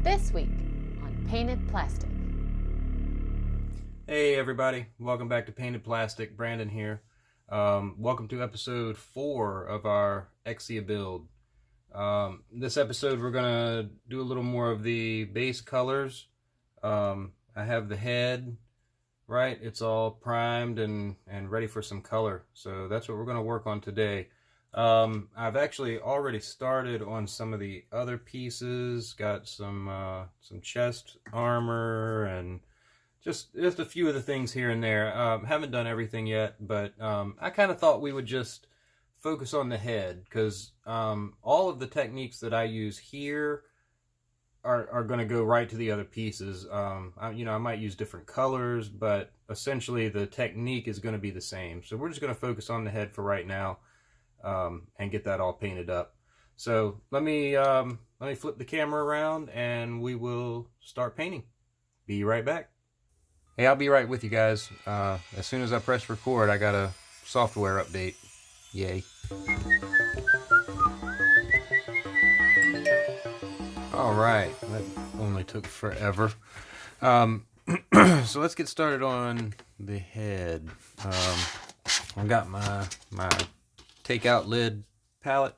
This week on Painted Plastic. Hey everybody, welcome back to Painted Plastic. Brandon here. Welcome to episode 4 of our Exia build. This episode we're gonna do a little more of the base colors. I have the head, right? It's all primed and ready for some color. So that's what we're gonna work on today. I've actually already started on some of the other pieces. Got some chest armor and just a few of the things here and there. Haven't done everything yet, but I kind of thought we would just focus on the head because all of the techniques that I use here are going to go right to the other pieces. I might use different colors, but essentially the technique is going to be the same. So we're just going to focus on the head for right now and get that all painted up. So let me flip the camera around and we will start painting. Be right back. Hey, I'll be right with you guys. As soon as I press record, I got a software update. Yay. Alright, that only took forever. So let's get started on the head. I've got my takeout lid palette.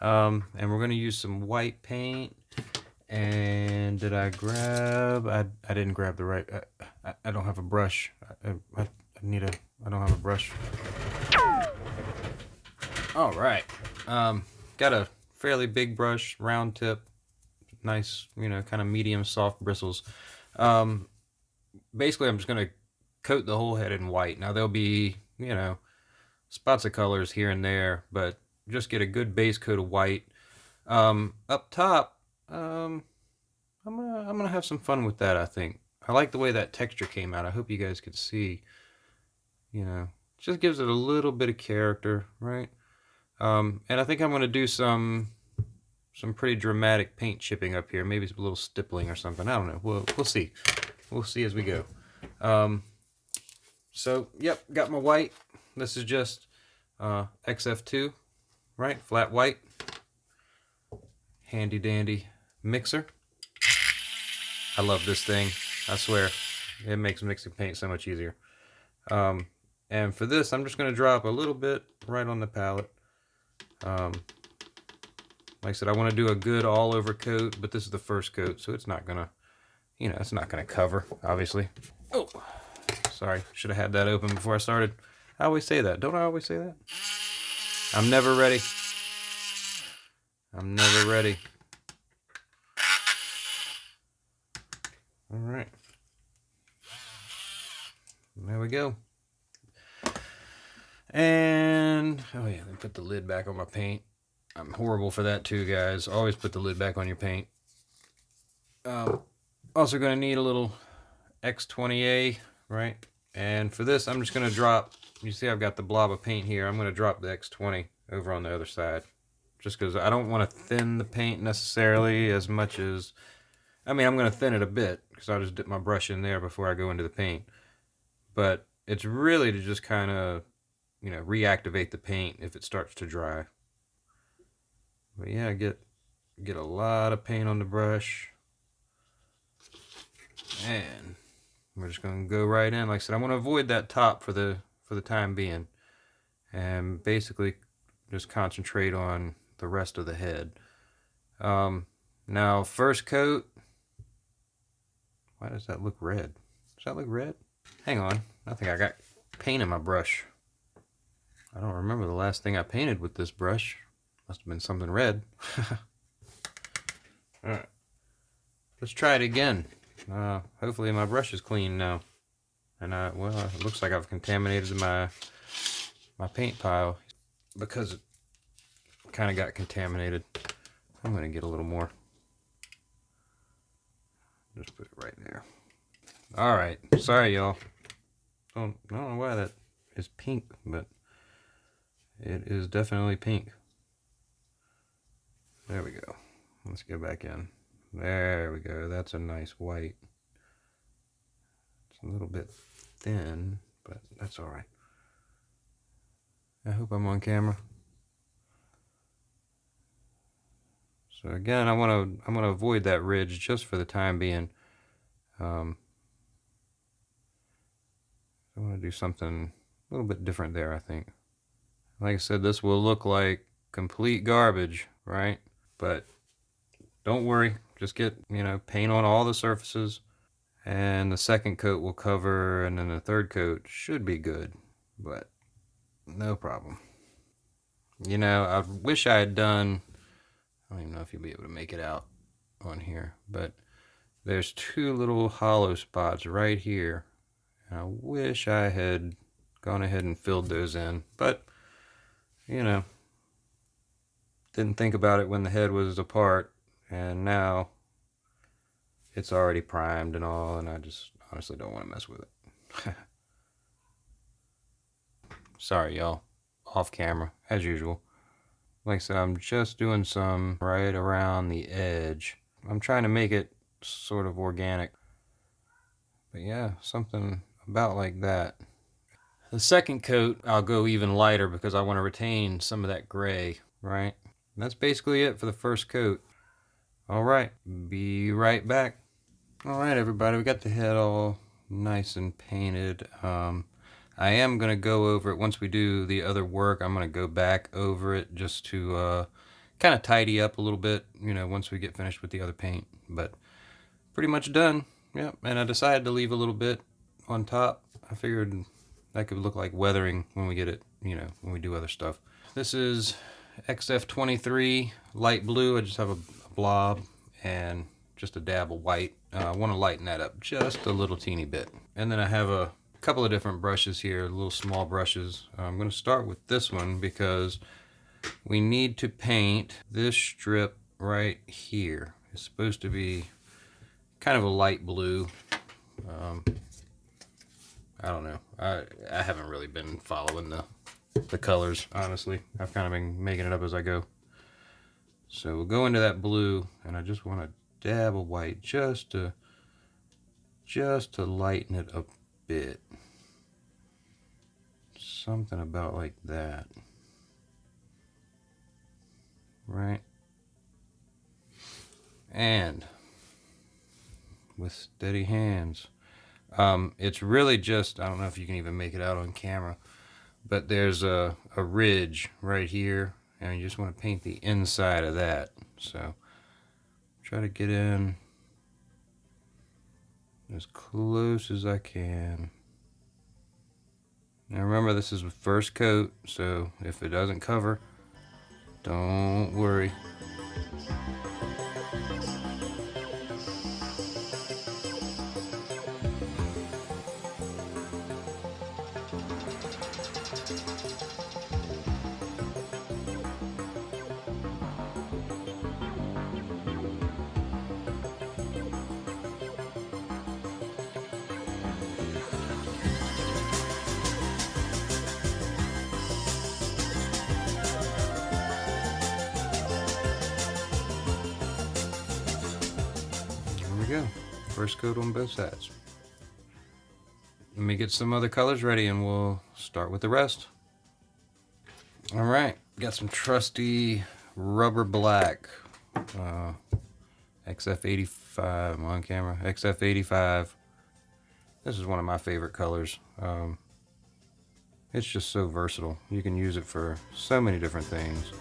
And we're going to use some white paint. And did I grab? I didn't grab the right. I don't have a brush. I don't have a brush. All right. Got a fairly big brush, round tip, nice, kind of medium soft bristles. Basically, I'm just gonna coat the whole head in white. Now there'll be, spots of colors here and there, but just get a good base coat of white. Up top. I'm gonna have some fun with that. I think I like the way that texture came out. I hope you guys could see. Just gives it a little bit of character, right? And I think I'm gonna do some pretty dramatic paint chipping up here. Maybe it's a little stippling or something. I don't know. We'll see. We'll see as we go. So yep, got my white. This is just XF2, right? Flat white. Handy dandy mixer. I love this thing. I swear, it makes mixing paint so much easier. And for this, I'm just going to drop a little bit right on the palette. Like I said, I want to do a good all-over coat, but this is the first coat, so it's not gonna, it's not gonna cover, obviously. Oh, sorry, should have had that open before I started. I always say that, don't I always say that? I'm never ready. I'm never ready. All right. There we go. And, oh yeah, let me put the lid back on my paint. I'm horrible for that too, guys. Always put the lid back on your paint. Also going to need a little X20A, right? And for this, I'm just going to drop, you see I've got the blob of paint here. I'm going to drop the X20 over on the other side. Just because I don't want to thin the paint necessarily as much as, I'm going to thin it a bit because I'll just dip my brush in there before I go into the paint. But it's really to just kind of, reactivate the paint if it starts to dry. But yeah, get a lot of paint on the brush. And we're just going to go right in. Like I said, I want to avoid that top for the time being. And basically just concentrate on the rest of the head. Now first coat. Why does that look red? Does that look red? Hang on, I think I got paint in my brush. I don't remember the last thing I painted with this brush. Must have been something red. Alright, let's try it again. Hopefully my brush is clean now. And well, it looks like I've contaminated my paint pile because it kind of got contaminated. I'm going to get a little more. Just put it right there. Alright, sorry y'all. I don't know why that is pink, but it is definitely pink. There we go. Let's go back in. There we go. That's a nice white. It's a little bit thin, but that's alright. I hope I'm on camera. So again, I'm gonna avoid that ridge just for the time being. I want to do something a little bit different there, I think. Like I said, this will look like complete garbage, right? But don't worry, just get, paint on all the surfaces, and the second coat will cover, and then the third coat should be good, but no problem. I wish I had done, I don't even know if you'll be able to make it out on here, but there's two little hollow spots right here. I wish I had gone ahead and filled those in, but, didn't think about it when the head was apart, and now it's already primed and all, and I just honestly don't want to mess with it. Sorry, y'all. Off camera, as usual. Like I said, I'm just doing some right around the edge. I'm trying to make it sort of organic. But yeah, something about like that. The second coat, I'll go even lighter because I want to retain some of that gray, right? And that's basically it for the first coat. Alright, be right back. Alright everybody, we got the head all nice and painted. I am going to go over it once we do the other work. I'm going to go back over it just to kind of tidy up a little bit, once we get finished with the other paint. But pretty much done. Yep, and I decided to leave a little bit on top. I figured that could look like weathering when we get it, when we do other stuff. This is XF23 light blue. I just have a blob and just a dab of white. I want to lighten that up just a little teeny bit. And then I have a couple of different brushes here, little small brushes. I'm going to start with this one because we need to paint this strip right here. It's supposed to be kind of a light blue. I don't know. I haven't really been following the colors, honestly. I've kind of been making it up as I go. So we'll go into that blue, and I just want to dab of white just to lighten it a bit. Something about like that. Right? And with steady hands. It's really just, I don't know if you can even make it out on camera, but there's a ridge right here, and you just want to paint the inside of that. So try to get in as close as I can. Now remember, this is the first coat, so if it doesn't cover, don't worry. Go. First coat on both sides. Let me get some other colors ready and we'll start with the rest. Alright, got some trusty rubber black. XF85, I'm on camera. XF85. This is one of my favorite colors. It's just so versatile. You can use it for so many different things.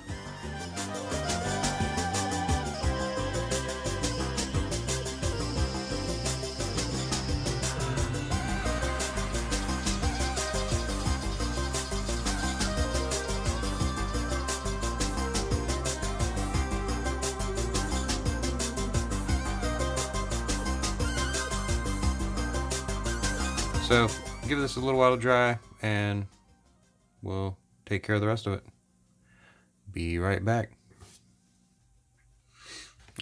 So give this a little while to dry and we'll take care of the rest of it. Be right back.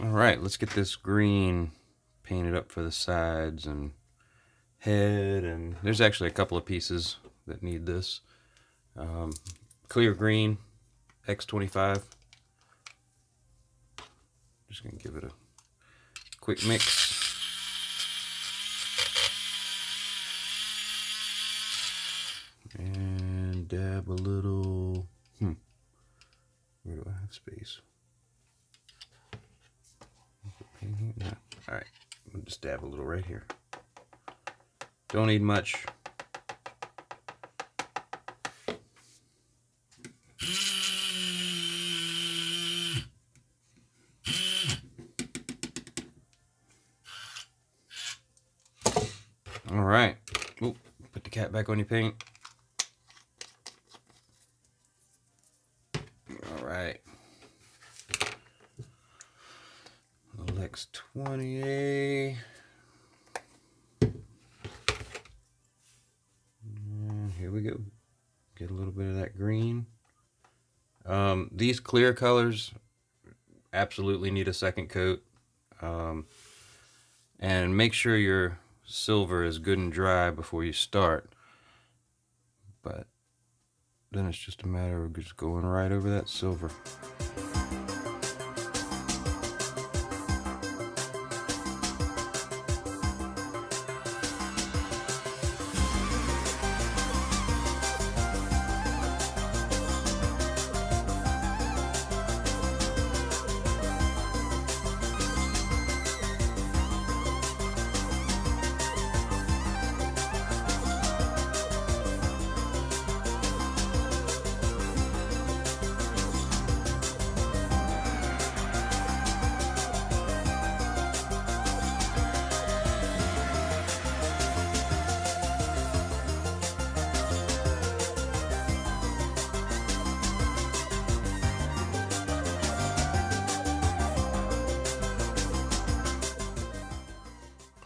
Alright, let's get this green painted up for the sides and head, and there's actually a couple of pieces that need this. Clear green, X25. Just gonna give it a quick mix. And dab a little, where do I have space? just dab a little right here. Don't need much. All right. Ooh, put the cap back on your paint. All right. Lex 20A. And here we go. Get a little bit of that green. These clear colors absolutely need a second coat. And make sure your silver is good and dry before you start. But then it's just a matter of just going right over that silver.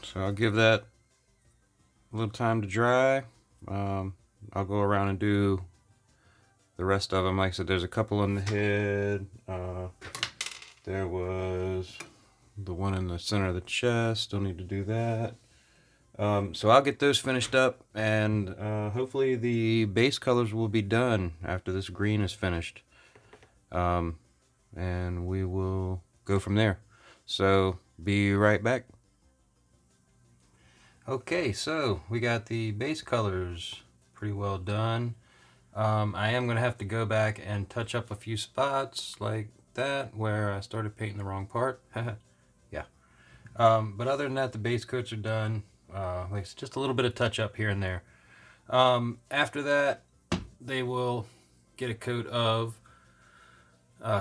So I'll give that a little time to dry. I'll go around and do the rest of them. Like I said, there's a couple on the head. There was the one in the center of the chest. Still need to do that. So I'll get those finished up, and hopefully the base colors will be done after this green is finished. And we will go from there. So be right back. Okay, so we got the base colors pretty well done. I am going to have to go back and touch up a few spots like that where I started painting the wrong part. Yeah. But other than that, the base coats are done. Like it's just a little bit of touch up here and there. After that, they will get a coat of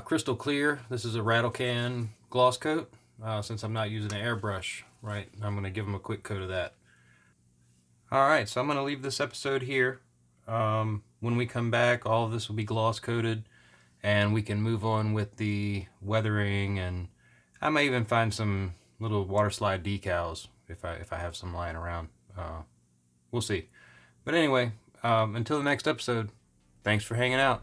crystal clear. This is a rattle can gloss coat. Since I'm not using an airbrush, right, I'm going to give them a quick coat of that. Alright, so I'm going to leave this episode here. When we come back, all of this will be gloss coated, and we can move on with the weathering, and I may even find some little water slide decals if I have some lying around. We'll see. But anyway, until the next episode, thanks for hanging out.